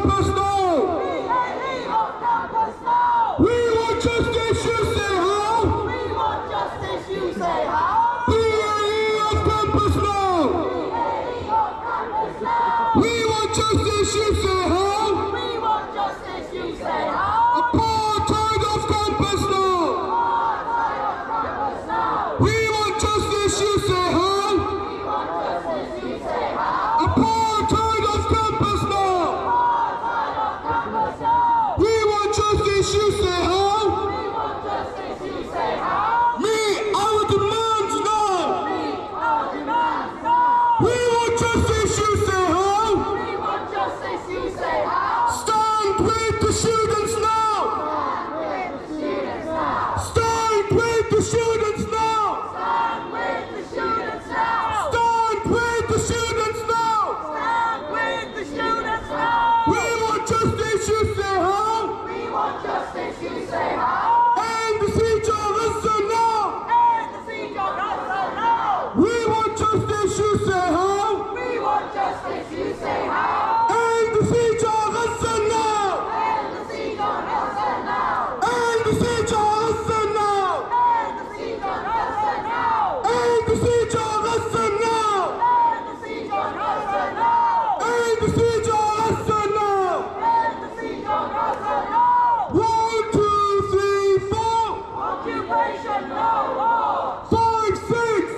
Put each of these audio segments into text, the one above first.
campus now! Leave off campus now! We want justice, you say how? We want justice, you say how? BAE off campus now! Leave off campus now! We want justice, you say how? We want justice, you say how? Apartheid off campus now! Apartheid off campus now! We want justice, you say how? We want justice, you say how? Apartheid off campus now! Apartheid off campus now! We want justice, you say how? We want justice, you say how? Meet our demands now! Meet our demands now! We want justice, you say how? We want justice, you say how? Stand with the students now! Stand with the students now! Stand with the students now! Stand with the students now! Stand with the students now! Stand with the students now! We want justice, you say how? We want justice, you say how? End the siege of Gaza now! End the siege of Gaza now! We want justice, you say how? We want justice, you say how? End the siege of Gaza now! End the siege of Gaza now! End the siege of Gaza now! End the siege of Gaza now! End the siege of Gaza now! End the siege of Gaza now! End the siege of Gaza now! End the siege of Gaza now! 1, 2, 3, 4, Occupation no more! 5, 6,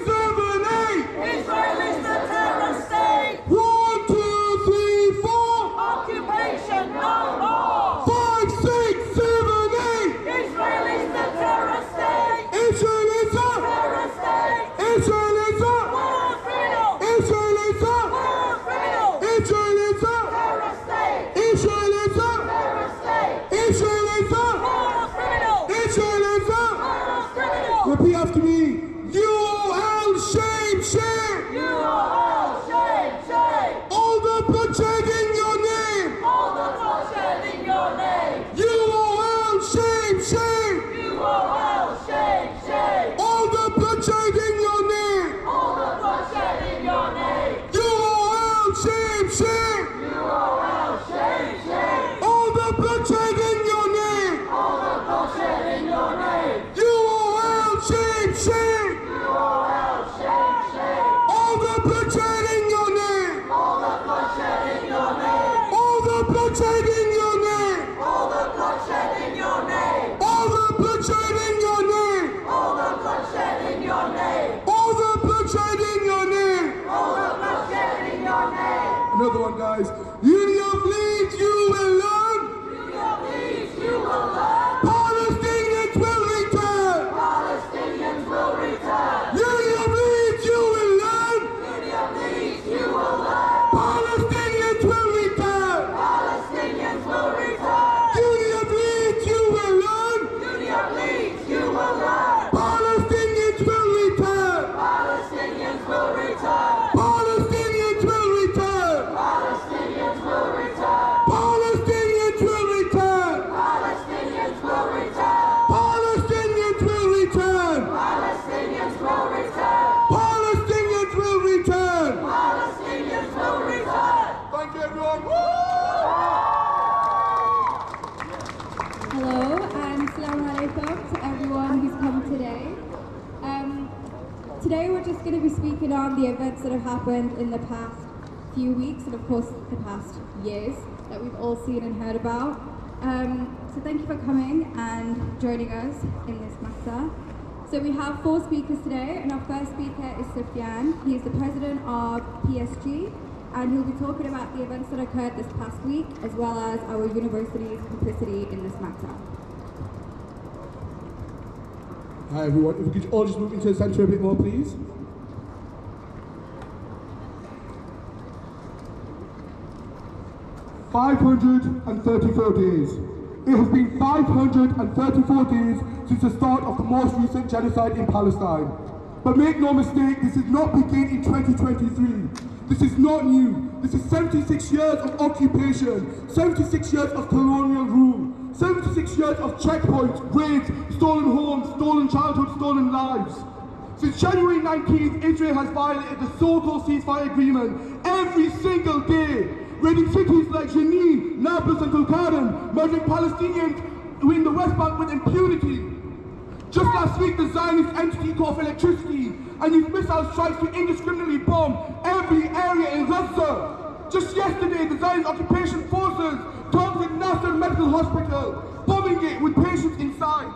7, 8. Israel is the terrorist state! 1, 2, 3, 4, Occupation no more! 5, 6, 7, 8. Israel is the terrorist state! Israel is a, Terrorist state! Israel is a, War criminal! Israel is a, War criminal! Israel is a, Terrorist state! Israel is a, Terrorist state! Israel is a, War criminal! Israel is a. War criminal! Repeat after me. UOL, shame, shame. UOL, shame, shame! All the bloodshed in your name. All the bloodshed in your name! UOL, shame, shame. UOL, shame, shame! All the bloodshed in your name. All the bloodshed in your name! UOL, shame, shame. UOL, shame, shame! All the bloodshed in your name. All the bloodshed in your name! UOL, shame, shame. UOL, shame, shame! All the bloodshed in your name. All the bloodshed in your name! All the bloodshed in your name. All the bloodshed in your name! All the bloodshed in your name. All the bloodshed in your name! All the bloodshed in your name. All the bloodshed in your name! Another one, guys. Union of Leeds, you will learn. Union Leeds, you will learn! Palestinians will return. Palestinians will return! Union of Leeds, you will learn. Union Leeds, you will learn! Palestinians will return. Palestinians will return! Union of Leeds, you will learn. Union Leeds, you will learn! Palestinians will return. Palestinians will return! Palestinians will return. Palestinians will return! Palestinians will return. Palestinians will return! Palestinians will return. Palestinians will return! Palestinians will return. Palestinians will return! Thank you, everyone. Hello and Assalamu alaikum to everyone who's come today. Today we're just going to be speaking on the events that have happened in the past few weeks and of course the past years that we've all seen and heard about. So thank you for coming and joining us in this matter. So we have 4 speakers today, and our first speaker is Sufyan. He is the president of PSG, and he'll be talking about the events that occurred this past week, as well as our university's complicity in this matter. Hi, everyone. If we could all just move into the centre a bit more, please. "534 days. It has been 534 days since the start of the most recent genocide in Palestine. But make no mistake, this did not begin in 2023. This is not new. This is 76 years of occupation, 76 years of colonial rule, 76 years of checkpoints, raids, stolen homes, stolen childhood, stolen lives. Since January 19th, Israel has violated the so-called ceasefire agreement every single day. raiding cities like Jenin, Nablus and Tulkarm, murdering Palestinians in the West Bank with impunity. Just last week, the Zionist entity cut off electricity and used missile strikes to indiscriminately bomb every area in Gaza. Just yesterday, the Zionist occupation forces targeted Nasser Medical Hospital, bombing it with patients inside.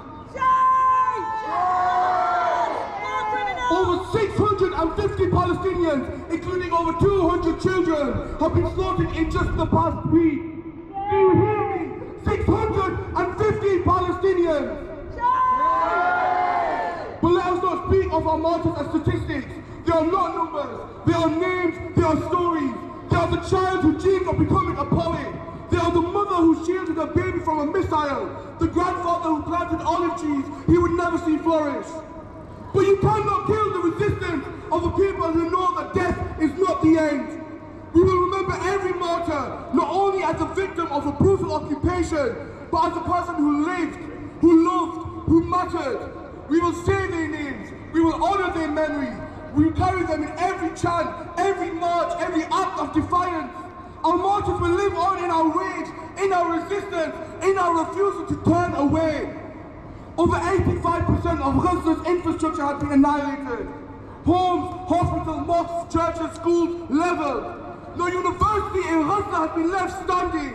Over 650 Palestinians, including over 200 children, have been slaughtered in just the past week. Do you hear me? 650 Palestinians! But let us not speak of our martyrs as statistics. They are not numbers. They are names. They are stories. They are the child who dreamed of becoming a poet. They are the mother who shielded her baby from a missile. The grandfather who planted olive trees he would never see flourish. But you cannot kill the resistance of the people who know that death is not the end. We will remember every martyr, not only as a victim of a brutal occupation, but as a person who lived, who loved, who mattered. We will say their names, we will honor their memory, we will carry them in every chant, every march, every act of defiance. Our martyrs will live on in our rage, in our resistance, in our refusal to turn away. Over 85% of Gaza's infrastructure has been annihilated. Homes, hospitals, mosques, churches, schools, leveled. No university in Gaza has been left standing.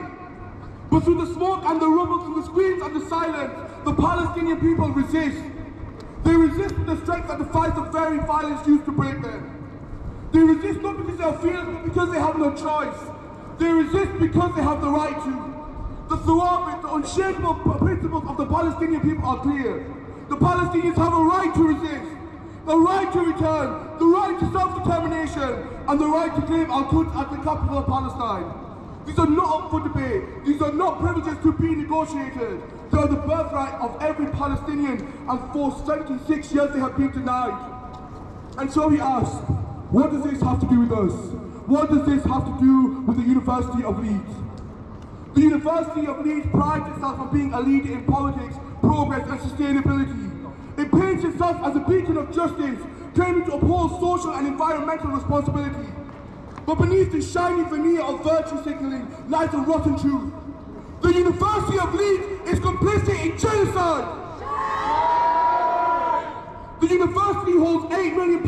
But through the smoke and the rubble, through the screams and the silence, the Palestinian people resist. They resist with the strength that defies the very violence used to break them. They resist not because they are fearless, but because they have no choice. They resist because they have the right to. The thawabit, the unshakable principles of the Palestinian people are clear. The Palestinians have a right to resist, the right to return, the right to self-determination, and the right to claim Al-Quds as the capital of Palestine. These are not up for debate. These are not privileges to be negotiated. They are the birthright of every Palestinian, and for 76 years they have been denied. And so we ask, what does this have to do with us? What does this have to do with the University of Leeds? The University of Leeds prides itself on being a leader in politics, progress and sustainability. It paints itself as a beacon of justice, claiming to uphold social and environmental responsibility. But beneath the shiny veneer of virtue signaling lies a rotten truth. The University of Leeds is complicit in genocide. The university holds £8 million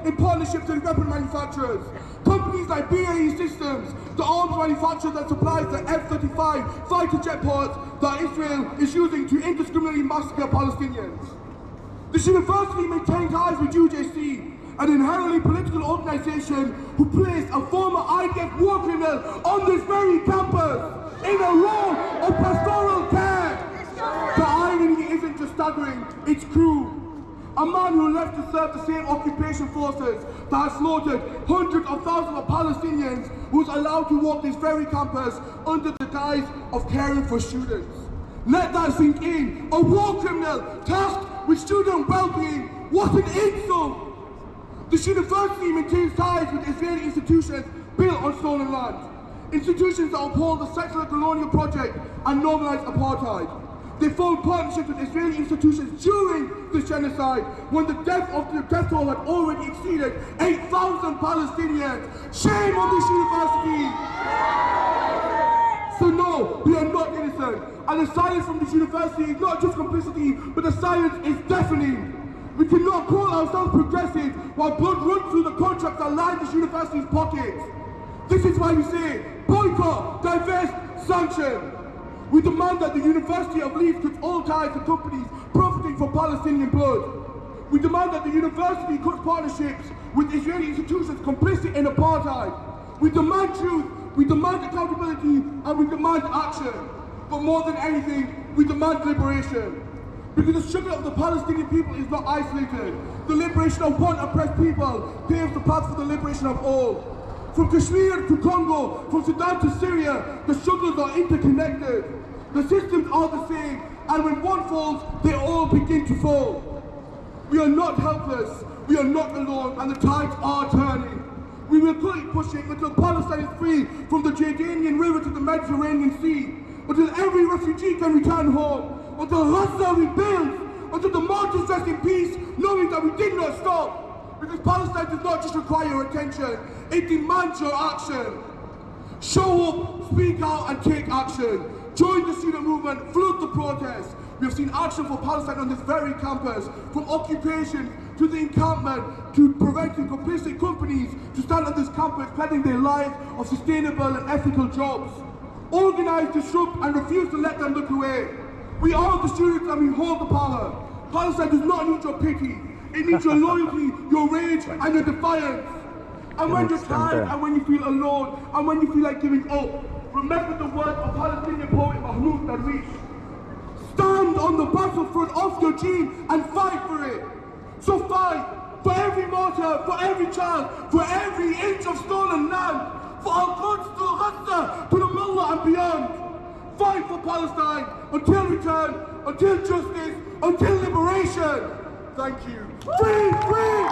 in partnerships with weapon manufacturers. Companies like BAE Systems, the arms manufacturer that supplies the F-35 fighter jet pods that Israel is using to indiscriminately massacre Palestinians. This university maintains ties with UJC, an inherently political organisation who placed a former IDF war criminal on this very campus in a role of pastoral care. The irony isn't just staggering, it's cruel. A man who left to serve the same occupation forces that has slaughtered hundreds of thousands of Palestinians was allowed to walk this very campus under the guise of caring for students. Let that sink in. A war criminal tasked with student well-being. What an insult! This university maintains ties with Israeli institutions built on stolen land. Institutions that uphold the secular colonial project and normalize apartheid. They formed partnerships with Israeli institutions during this genocide when the death toll had already exceeded 8,000 Palestinians. Shame on this university! So no, we are not innocent. And the silence from this university is not just complicity, but the silence is deafening. We cannot call ourselves progressive while blood runs through the contracts that line this university's pockets. This is why we say, boycott, divest, sanction. We demand that the University of Leeds cuts all ties to companies profiting from Palestinian blood. We demand that the university cuts partnerships with Israeli institutions complicit in apartheid. We demand truth, we demand accountability, and we demand action. But more than anything, we demand liberation. Because the struggle of the Palestinian people is not isolated. The liberation of one oppressed people paves the path for the liberation of all. From Kashmir to Congo, from Sudan to Syria, the struggles are interconnected. The systems are the same, and when one falls, they all begin to fall. We are not helpless, we are not alone, and the tides are turning. We will keep pushing until Palestine is free from the Jordanian River to the Mediterranean Sea, until every refugee can return home, until Gaza rebuilds, until the martyrs rest in peace, knowing that we did not stop. Because Palestine does not just require your attention, it demands your action. Show up, speak out and take action. Join the student movement, flood the protest. We have seen action for Palestine on this very campus, from occupation to the encampment, to preventing complicit companies to stand on this campus peddling their lives of sustainable and ethical jobs. Organise, disrupt and refuse to let them look away. We are the students and we hold the power. Palestine does not need your pity. It needs your loyalty, your rage and your defiance. And when you're tired and when you feel alone and when you feel like giving up, remember the words of Palestinian poet Mahmoud Darwish. Stand on the battlefront of your dream and fight for it. So fight for every martyr, for every child, for every inch of stolen land, for Al-Quds to Gaza, to the Mullah and beyond. Fight for Palestine until return, until justice, until liberation. Thank you. Free, free!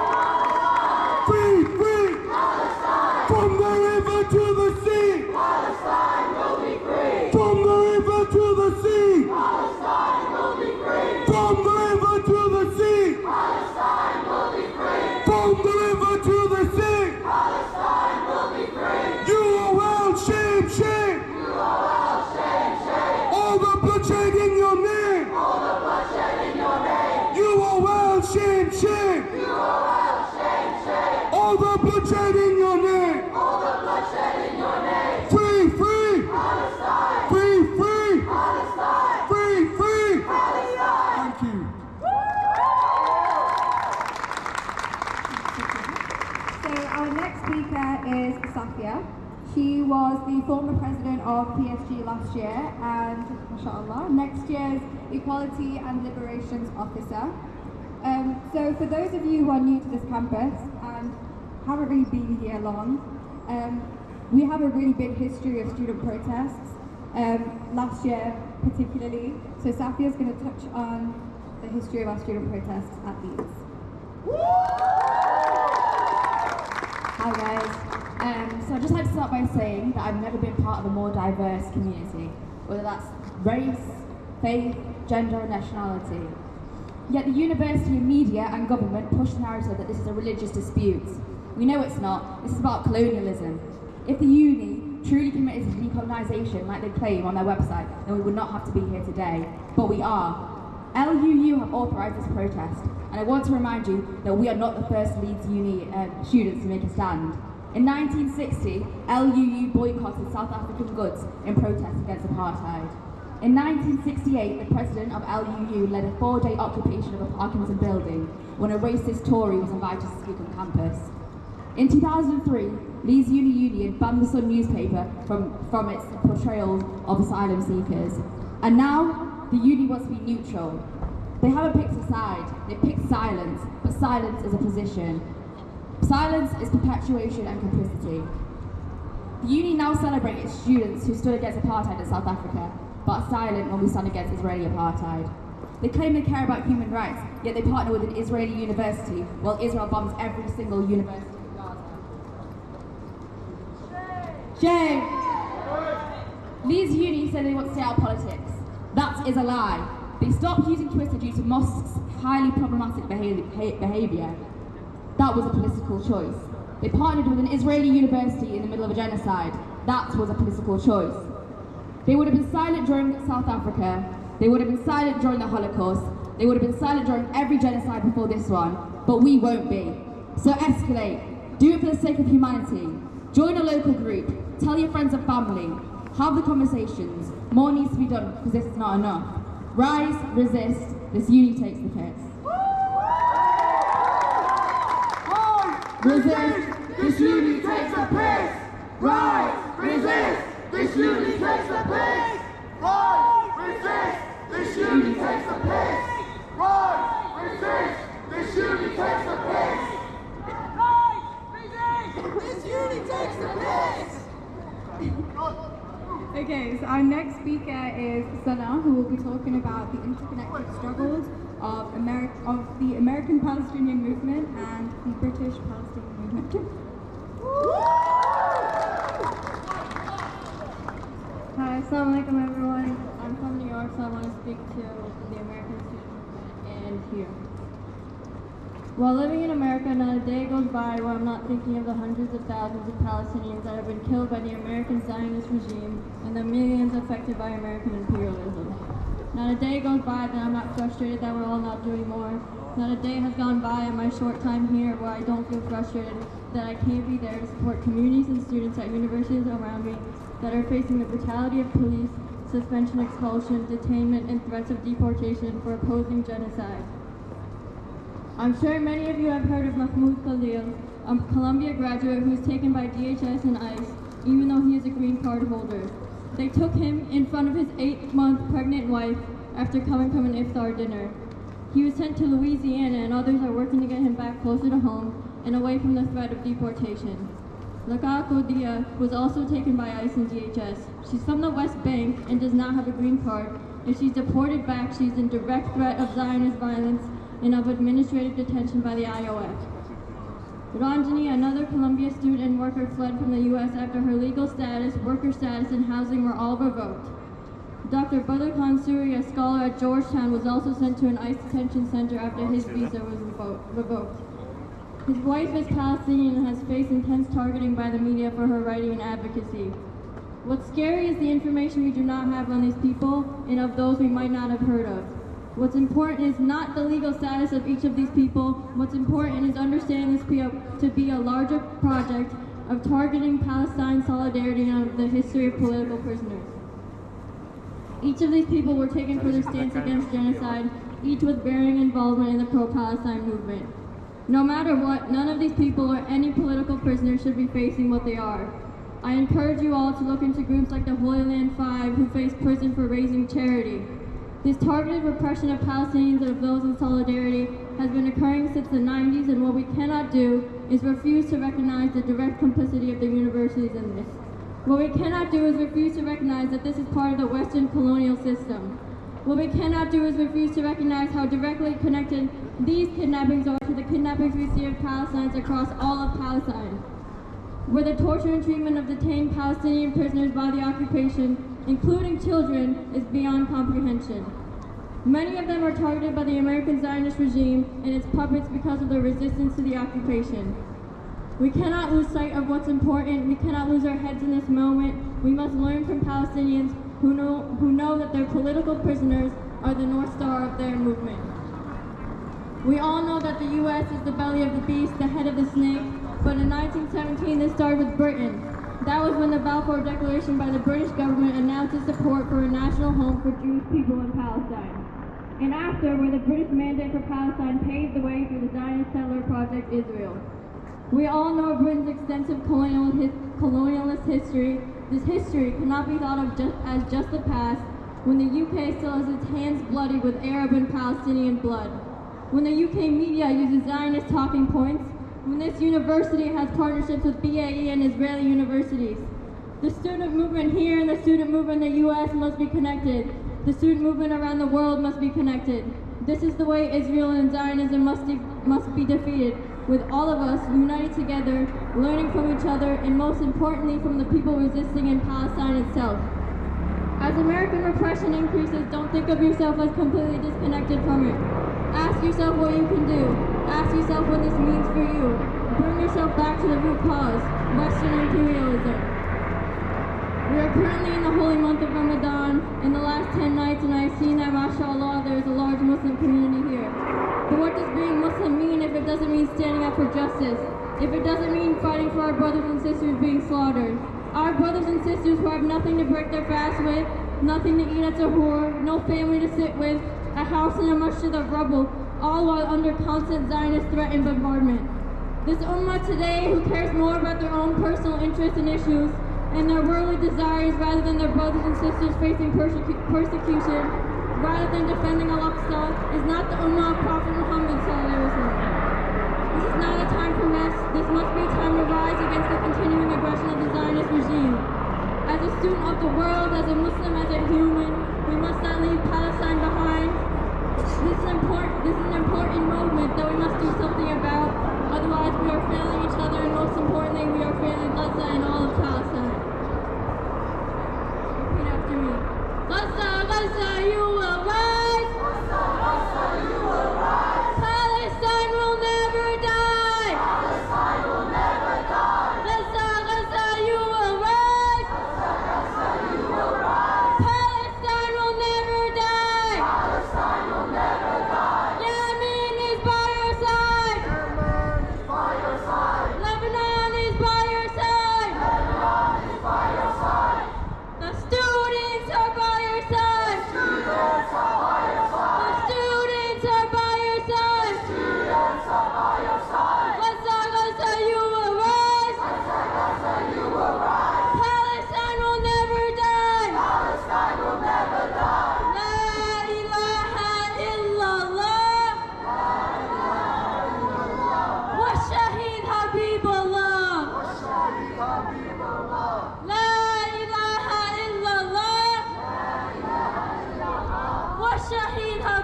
Free, free! Palestine! From the river to the sea! Palestine will be free! From the river to the sea! Palestine will be free! From the river to the sea! Palestine will be free! From the river to the sea! Palestine will be free! You are well, shame, shame! You are well, shame, shame! All the bloodshed in your name! All the bloodshed in your name! You are well, shame, shame! You are well, shame, shame! All the bloodshed in your name! All the bloodshed in your name! Free, free! Palestine! Free, free! Palestine! Free, free! Palestine! Thank you. So our next speaker is Safia. She was the former president of PSG last year and, mashallah, next year's Equality and Liberations Officer. So for those of you who are new to this campus and haven't really been here long, we have a really big history of student protests, last year particularly. So Safia is going to touch on the history of our student protests at Leeds. Hi guys. So I'd just like to start by saying that I've never been part of a more diverse community, whether that's race, faith, gender or nationality. Yet the university and media and government push the narrative that this is a religious dispute. We know it's not. This is about colonialism. If the uni truly committed to decolonisation like they claim on their website, then we would not have to be here today. But we are. LUU have authorised this protest, and I want to remind you that we are not the first Leeds Uni students to make a stand. In 1960, LUU boycotted South African goods in protest against apartheid. In 1968, the president of LUU led a 4-day occupation of a Parkinson building when a racist Tory was invited to speak on campus. In 2003, Leeds Uni Union banned the Sun newspaper from its portrayal of asylum seekers. And now, the uni wants to be neutral. They haven't picked a side, they've picked silence, but silence is a position. Silence is perpetuation and complicity. The uni now celebrates its students who stood against apartheid in South Africa, but are silent when we stand against Israeli apartheid. They claim they care about human rights, yet they partner with an Israeli university while Israel bombs every single university in Gaza. Shame! Leeds Uni said they want to stay out of politics. That is a lie. They stopped using Twitter due to mosques' highly problematic behaviour. That was a political choice. They partnered with an Israeli university in the middle of a genocide. That was a political choice. They would have been silent during South Africa. They would have been silent during the Holocaust. They would have been silent during every genocide before this one. But we won't be. So escalate. Do it for the sake of humanity. Join a local group. Tell your friends and family. Have the conversations. More needs to be done because this is not enough. Rise, resist. This uni takes the piss. Resist! This uni takes the piss! Rise! Resist! This uni takes the piss! Rise! Resist! This uni takes the piss! Rise! Resist! This uni takes the piss! Rise! Resist! This uni takes the piss! Okay, so our next speaker is Sana, who will be talking about the interconnected struggles of the American Palestinian movement and the British Palestinian movement. Hi, assalamu alaikum everyone. I'm from New York, so I want to speak to the American student movement and here. While living in America, not a day goes by where I'm not thinking of the hundreds of thousands of Palestinians that have been killed by the American Zionist regime and the millions affected by American imperialism. Not a day goes by that I'm not frustrated that we're all not doing more. Not a day has gone by in my short time here where I don't feel frustrated that I can't be there to support communities and students at universities around me that are facing the brutality of police, suspension, expulsion, detainment, and threats of deportation for opposing genocide. I'm sure many of you have heard of Mahmoud Khalil, a Columbia graduate who was taken by DHS and ICE, even though he is a green card holder. They took him in front of his 8-month pregnant wife after coming from an iftar dinner. He was sent to Louisiana, and others are working to get him back closer to home and away from the threat of deportation. Laka Kodia was also taken by ICE and DHS. She's from the West Bank and does not have a green card. If she's deported back, she's in direct threat of Zionist violence and of administrative detention by the IOF. Ranjani, another Columbia student and worker, fled from the U.S. after her legal status, worker status, and housing were all revoked. Dr. Badr Khan Suri, a scholar at Georgetown, was also sent to an ICE detention center after his visa was revoked. His wife is Palestinian and has faced intense targeting by the media for her writing and advocacy. What's scary is the information we do not have on these people and of those we might not have heard of. What's important is not the legal status of each of these people. What's important is understanding this to be a larger project of targeting Palestine solidarity and of the history of political prisoners. Each of these people were taken for their stance against genocide, each with varying involvement in the pro-Palestine movement. No matter what, none of these people or any political prisoners should be facing what they are. I encourage you all to look into groups like the Holy Land Five, who face prison for raising charity. This targeted repression of Palestinians and of those in solidarity has been occurring since the 90s, and what we cannot do is refuse to recognize the direct complicity of the universities in this. What we cannot do is refuse to recognize that this is part of the Western colonial system. What we cannot do is refuse to recognize how directly connected these kidnappings are to the kidnappings we see of Palestinians across all of Palestine, where the torture and treatment of detained Palestinian prisoners by the occupation, including children, is beyond comprehension. Many of them are targeted by the American Zionist regime and its puppets because of their resistance to the occupation. We cannot lose sight of what's important. We cannot lose our heads in this moment. We must learn from Palestinians who know that their political prisoners are the North Star of their movement. We all know that the U.S. is the belly of the beast, the head of the snake, but in 1917 this started with Britain. That was when the Balfour Declaration by the British government announced its support for a national home for Jewish people in Palestine. And after, where the British mandate for Palestine paved the way for the Zionist settler project Israel. We all know Britain's extensive colonialist history. This history cannot be thought of as just the past, when the UK still has its hands bloody with Arab and Palestinian blood. When the UK media uses Zionist talking points, when this university has partnerships with BAE and Israeli universities. The student movement here and the student movement in the US must be connected. The student movement around the world must be connected. This is the way Israel and Zionism must be defeated, with all of us united together, learning from each other, and most importantly from the people resisting in Palestine itself. As American repression increases, don't think of yourself as completely disconnected from it. Ask yourself what you can do. Ask yourself what this means for you. Bring yourself back to the root cause, Western imperialism. We are currently in the holy month of Ramadan, in the last 10 nights, and I have seen that, mashallah, there is a large Muslim community here. But what does being Muslim mean if it doesn't mean standing up for justice? If it doesn't mean fighting for our brothers and sisters being slaughtered? Our brothers and sisters who have nothing to break their fast with, nothing to eat at Sahur, no family to sit with, a house and a masjid of rubble, all while under constant Zionist threat and bombardment. This ummah today, who cares more about their own personal interests and issues and their worldly desires rather than their brothers and sisters facing persecution, rather than defending Al-Aqsa, is not the ummah of Prophet Muhammad ﷺ. This is not a time for rest. This must be a time to rise against the continuing aggression of the Zionist regime. As a student of the world, as a Muslim, as a human, we must not leave Palestine behind. This is an important movement that we must do something about. Otherwise, we are failing each other, and most importantly, we are failing Gaza and all of Palestine. Repeat after me. Gaza, Gaza, you will rise. Gaza, Gaza, you will rise. Palestine will never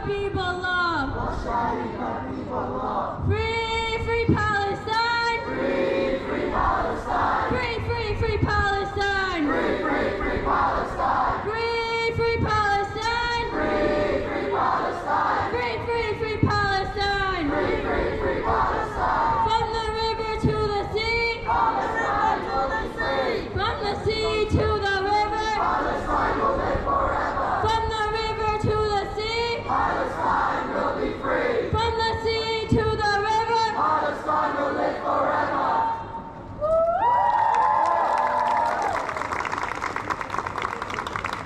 people love? What shall the people love? Free, free Palestine! Free, free Palestine! Free, free, free Palestine! Free, free, free Palestine! Free, free Palestine! Free, free Palestine! Free, free, free Palestine! Free, free, free Palestine! From the river to the sea! From the river to the sea! From the sea to the river! Palestine will live forever! From the river to the sea! Palestine will be free! From the sea to the river! Palestine will live forever!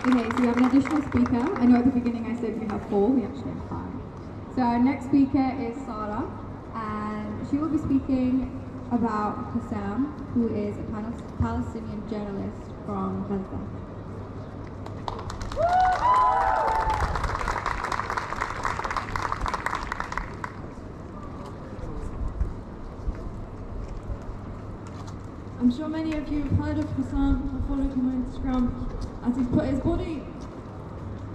Okay, so we have an additional speaker. I know at the beginning I said we have 4, we actually have 5. So our next speaker is Sarah, and she will be speaking about Hussam, who is a Palestinian journalist from Gaza. I'm sure many of you have heard of Hussam or followed him on Instagram, as he's put his body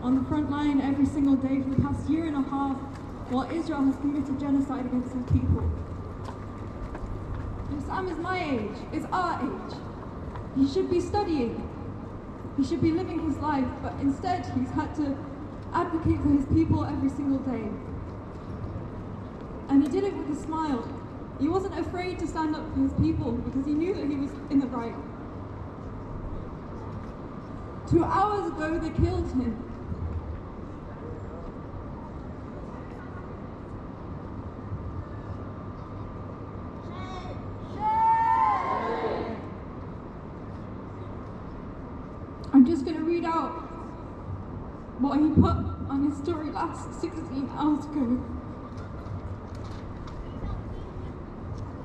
on the front line every single day for the past year and a half while Israel has committed genocide against his people. Hussam is my age, is our age. He should be studying, he should be living his life, but instead he's had to advocate for his people every single day. And he did it with a smile. He wasn't afraid to stand up for his people because he knew that he was in the right. 2 hours ago, they killed him. I'm just going to read out what he put on his story last 16 hours ago.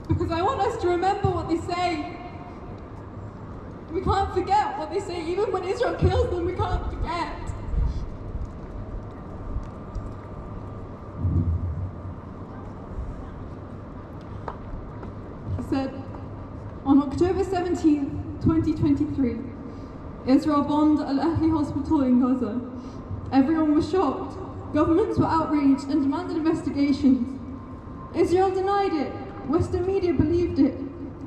Because I want us to remember what they say. We can't forget what they say. Even when Israel kills them, we can't forget. He said, on October 17th, 2023, Israel bombed Al-Ahli hospital in Gaza. Everyone was shocked. Governments were outraged and demanded investigations. Israel denied it. Western media believed it,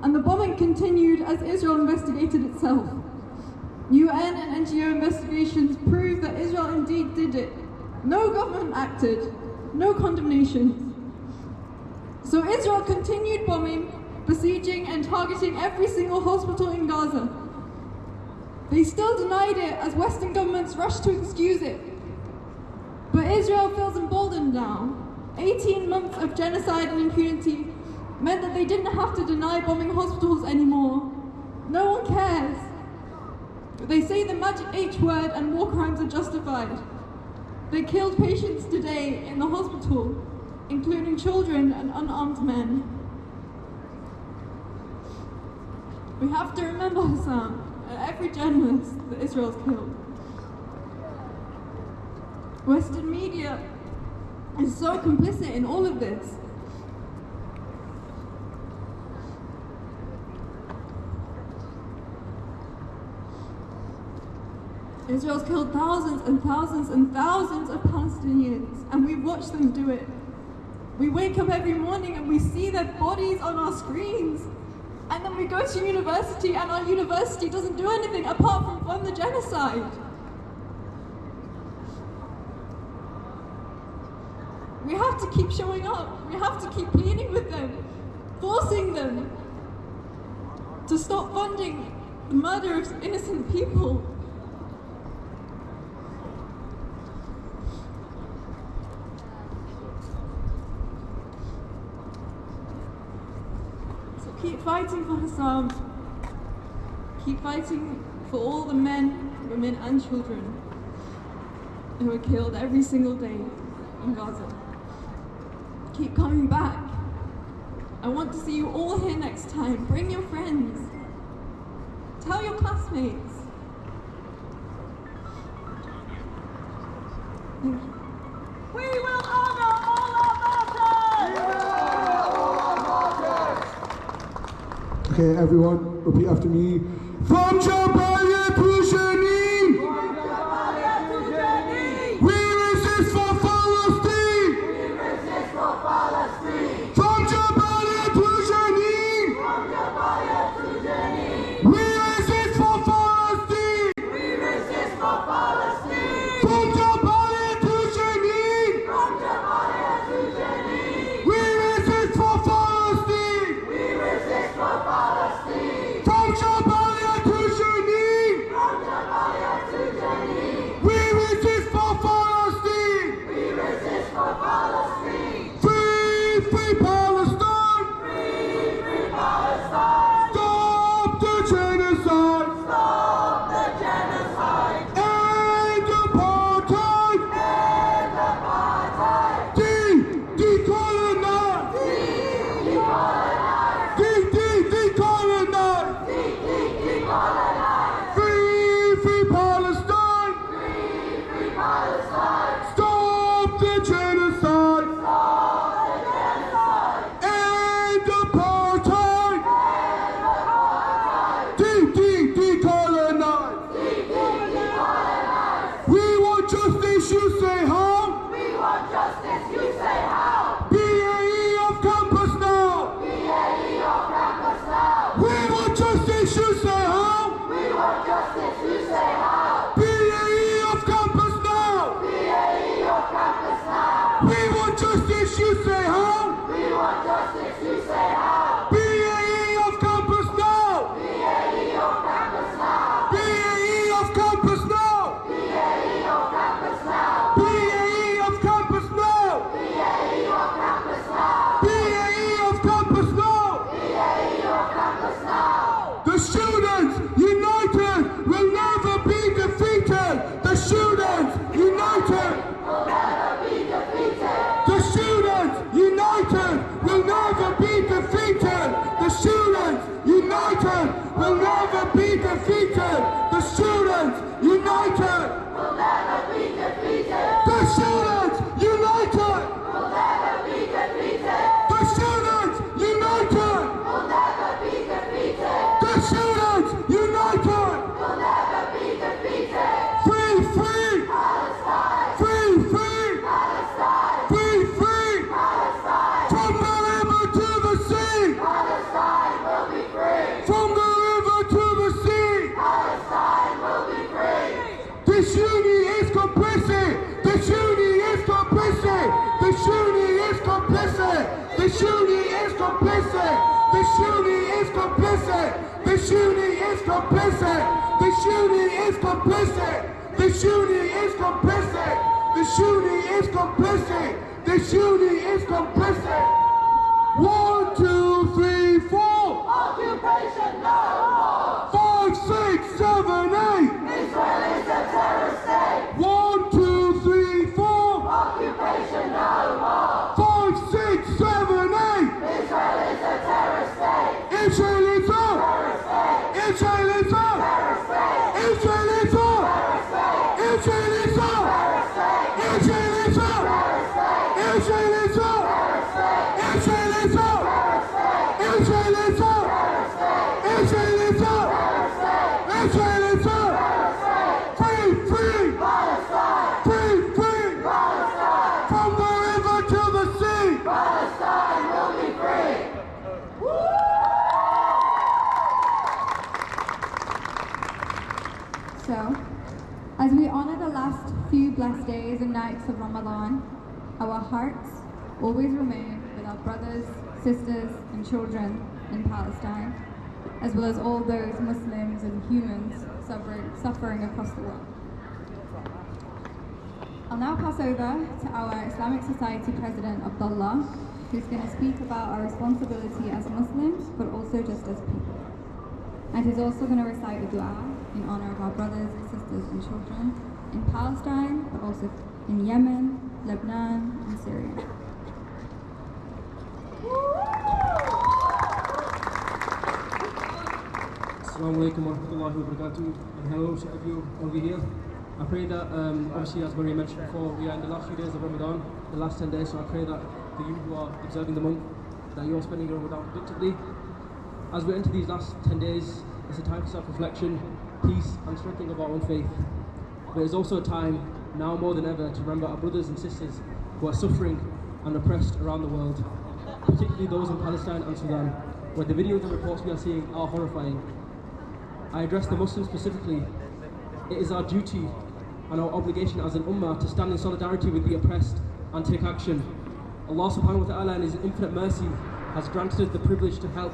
and the bombing continued as Israel investigated itself. UN and NGO investigations proved that Israel indeed did it. No government acted, no condemnations. So Israel continued bombing, besieging and targeting every single hospital in Gaza. They still denied it as Western governments rushed to excuse it. But Israel feels emboldened now. 18 months of genocide and impunity meant that they didn't have to deny bombing hospitals anymore. No one cares. They say the magic H word and war crimes are justified. They killed patients today in the hospital, including children and unarmed men. We have to remember Hussam and every journalist that Israel's killed. Western media is so complicit in all of this. Israel's killed thousands and thousands and thousands of Palestinians, and we watch them do it. We wake up every morning and we see their bodies on our screens. And then we go to university and our university doesn't do anything apart from fund the genocide. We have to keep showing up. We have to keep pleading with them, forcing them to stop funding the murder of innocent people. Keep fighting for Hussam. Keep fighting for all the men, women and children who are killed every single day in Gaza. Keep coming back. I want to see you all here next time. Bring your friends. Tell your classmates. Thank you. We will honor all our martyrs! We will honor all our martyrs! Okay, everyone, repeat after me. From Jabalia to Jenin! From Jabalia to Jenin! We resist for Palestine! Palestine! Stop the genocide! Stop the genocide! End apartheid! End apartheid! Decolonize! Decolonize! We want justice, you say how? We want justice, you say how? BAE off campus now! BAE off campus now! We want justice, you say how? We want justice, you say how? BAE off campus now! BAE off campus now! We want justice, you say how? We want justice, you say how? BAE off campus now! BAE off campus now! BAE off campus now! BAE off campus now! BAE off campus now! BAE off campus now! BAE off campus now! BAE off campus now! The students united will never be defeated! The students united! Will never be defeated! The students united will never be defeated! The students united will never be defeated! The students united! Will never be defeated! The students united! Will never be defeated! The students united! Will never be defeated! The students united! Will never be defeated! Free, free! Palestine! Free! Palestine! Free! Palestine! From the river to the sea! Palestine will be free! From the river to the sea! Palestine will be free! This uni is complicit! This uni is complicit! This uni is complicit! This uni is complicit! This uni is complicit! This uni is complicit! This uni is complicit! This uni is complicit! This uni is complicit! This uni is complicit! 1, 2, 3, 4! Occupation no more! 5, 6, 7, 8! Israel is a terrorist state! 1, 2, 3, 4! Occupation no more! 5, 6, 7, 8! Israel is a terrorist state! Israel is up! Terrorist state! Israel is up! Terrorist state! Israel is up! Terrorist state! Israel is up! Terrorist state! Israel is up! Terrorist state! Israel is up! Terrorist state! Israel is up! Terrorist state! Israel is up! Terrorist state! Israel is up! Terrorist state! Israel is up! Terrorist state! Free! Palestine! Free! Palestine! From the river to the sea! Palestine will be free! So, as we honor the last few blessed days and nights of Ramadan, our hearts always remain with our brothers, sisters, and children in Palestine, as well as all those Muslims and humans suffering across the world. I'll now pass over to our Islamic Society President, Abdullah, who's going to speak about our responsibility as Muslims, but also just as people. And he's also going to recite a dua in honor of our brothers, sisters, and children in Palestine, but also in Yemen, Lebanon, and Syria. Assalamu alaikum wa rahmatullahi wa barakatuh, and hello to everyone over here. I pray that, obviously as Maria mentioned before, we are in the last few days of Ramadan, the last 10 days, so I pray that for you who are observing the month, that you are spending your Ramadan productively. As we enter these last 10 days, it's a time for self-reflection, peace and strengthening of our own faith. But it's also a time, now more than ever, to remember our brothers and sisters who are suffering and oppressed around the world, particularly those in Palestine and Sudan, where the videos and reports we are seeing are horrifying. I address the Muslims specifically. It is our duty and our obligation as an ummah to stand in solidarity with the oppressed and take action. Allah subhanahu wa ta'ala in His infinite mercy has granted us the privilege to help,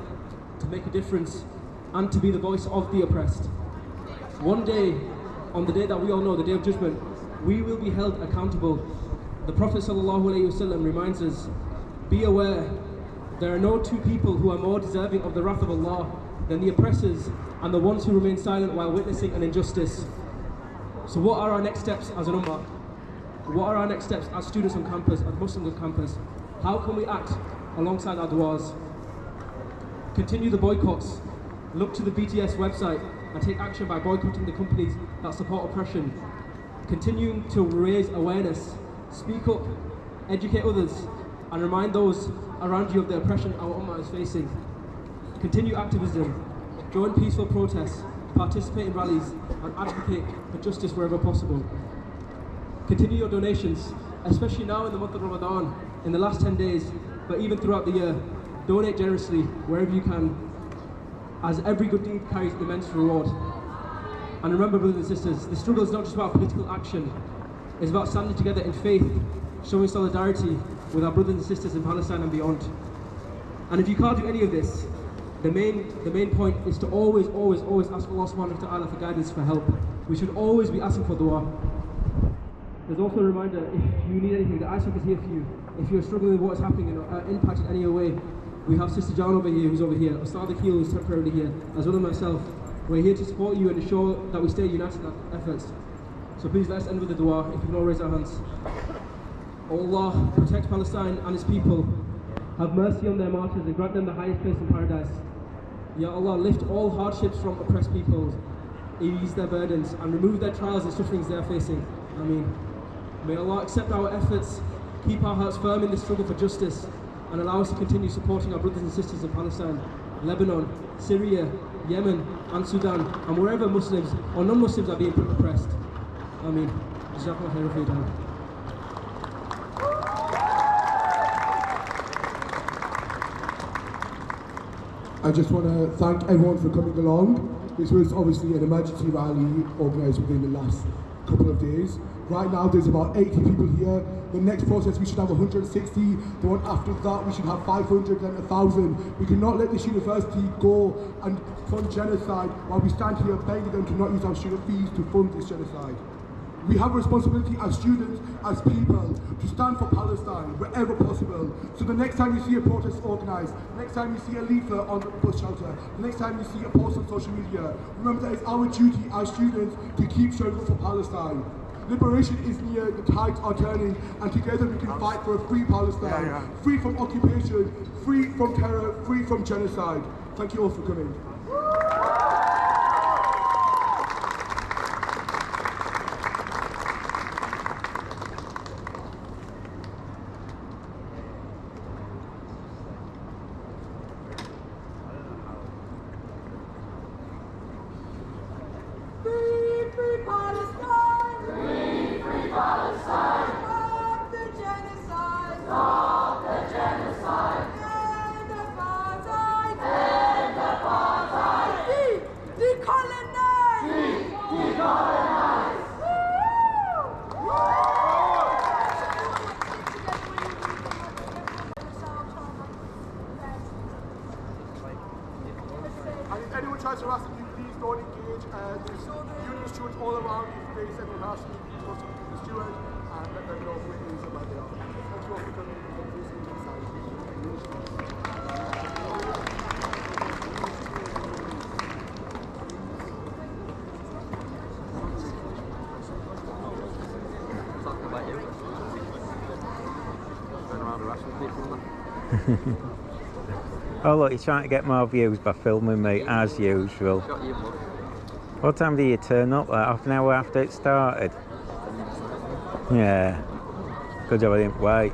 to make a difference, and to be the voice of the oppressed. One day, on the day that we all know, the Day of Judgment, we will be held accountable. The Prophet ﷺ reminds us, be aware, there are no two people who are more deserving of the wrath of Allah than the oppressors and the ones who remain silent while witnessing an injustice. So what are our next steps as an ummah? What are our next steps as students on campus, as Muslims on campus? How can we act alongside our du'as? Continue the boycotts. Look to the BTS website and take action by boycotting the companies that support oppression. continuing to raise awareness, speak up, educate others, and remind those around you of the oppression our Ummah is facing. Continue activism, join peaceful protests, participate in rallies, and advocate for justice wherever possible. Continue your donations, especially now in the month of Ramadan, in the last 10 days, but even throughout the year. Donate generously wherever you can, as every good deed carries immense reward. And remember, brothers and sisters, the struggle is not just about political action, it's about standing together in faith, showing solidarity with our brothers and sisters in Palestine and beyond. And if you can't do any of this, the main point is to always ask Allah subhanahu wa ta'ala for guidance, for help. We should always be asking for dua. There's also a reminder, if you need anything, the ISOC is here for you. If you're struggling with what is happening and are impacted in any way, we have Sister John over here who's over here, Ustad Akil who's temporarily here, as well as myself. We're here to support you and ensure that we stay united in our efforts. So please let us end with the dua, if we can all raise our hands. O Allah, protect Palestine and its people. Have mercy on their martyrs and grant them the highest place in paradise. Ya Allah, lift all hardships from oppressed peoples, ease their burdens, and remove their trials and sufferings they are facing. Ameen. May Allah accept our efforts, keep our hearts firm in the struggle for justice, and allow us to continue supporting our brothers and sisters in Palestine, Lebanon, Syria, Yemen, and Sudan, and wherever Muslims or non-Muslims are being oppressed. Ameen. Jazakallah khairan for your time. I just want to thank everyone for coming along. This was obviously an emergency rally organised within the last couple of days. Right now there's about 80 people here. The next process we should have 160. The one after that we should have 500 and 1,000. We cannot let this university go and fund genocide while we stand here begging them to not use our student fees to fund this genocide. We have a responsibility as students, as people, to stand for Palestine wherever possible. So the next time you see a protest organised, the next time you see a leaflet on the bus shelter, the next time you see a post on social media, remember that it's our duty as students to keep showing up for Palestine. Liberation is near, the tides are turning, and together we can fight for a free Palestine, free from occupation, free from terror, free from genocide. Thank you all for coming. Free Palestine! Free Palestine! Stop the genocide! Stop the genocide! End apartheid! End apartheid! Decolonize! Decolonize! And if anyone tries to harass you, please don't engage. There's union stewards all around. If they send harassment, please go to the steward and let them know who it is and where they are. Thank you all for coming. Talking about you. Going around harassing people. Oh look, you're trying to get more views by filming me as usual. Got you, look. What time do you turn up? Like half an hour after it started? Yeah. Good job I didn't wait.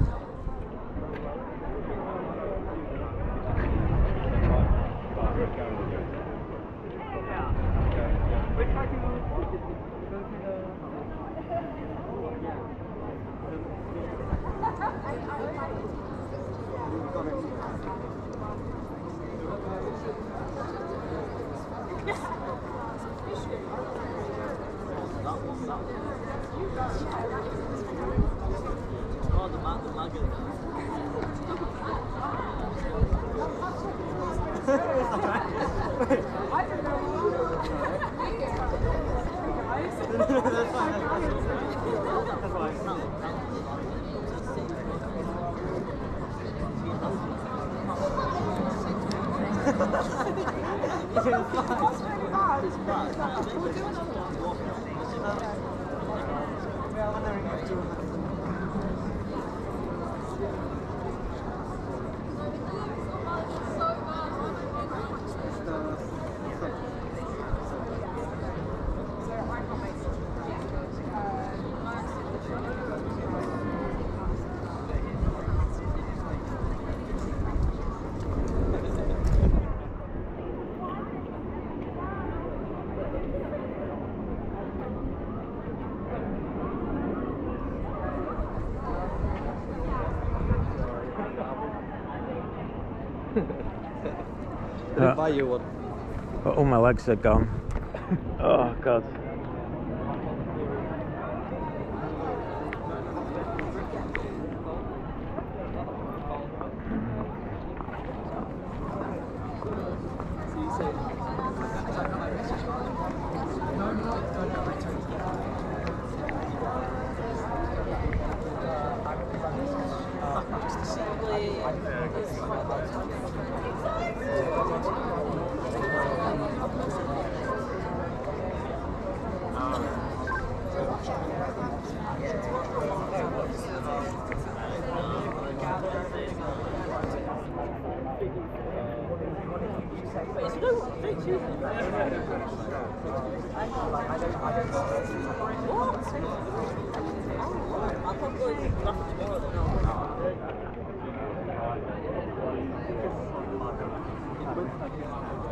I'll buy you one. But all my legs are gone. Oh God.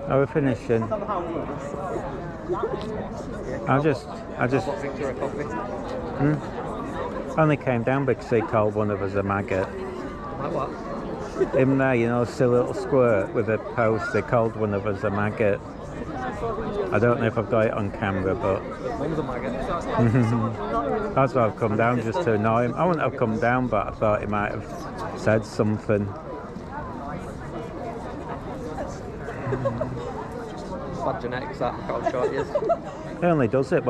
Are we finishing? I just only came down because they called one of us a maggot. What? Him there, you know, still a little squirt with a post, they called one of us a maggot. I don't know if I've got it on camera, but Mum's a maggot. that's why I've come down, just to annoy him. I wouldn't have come down, but I thought he might have said something. Bad genetics, that. Look how short he is. He only does it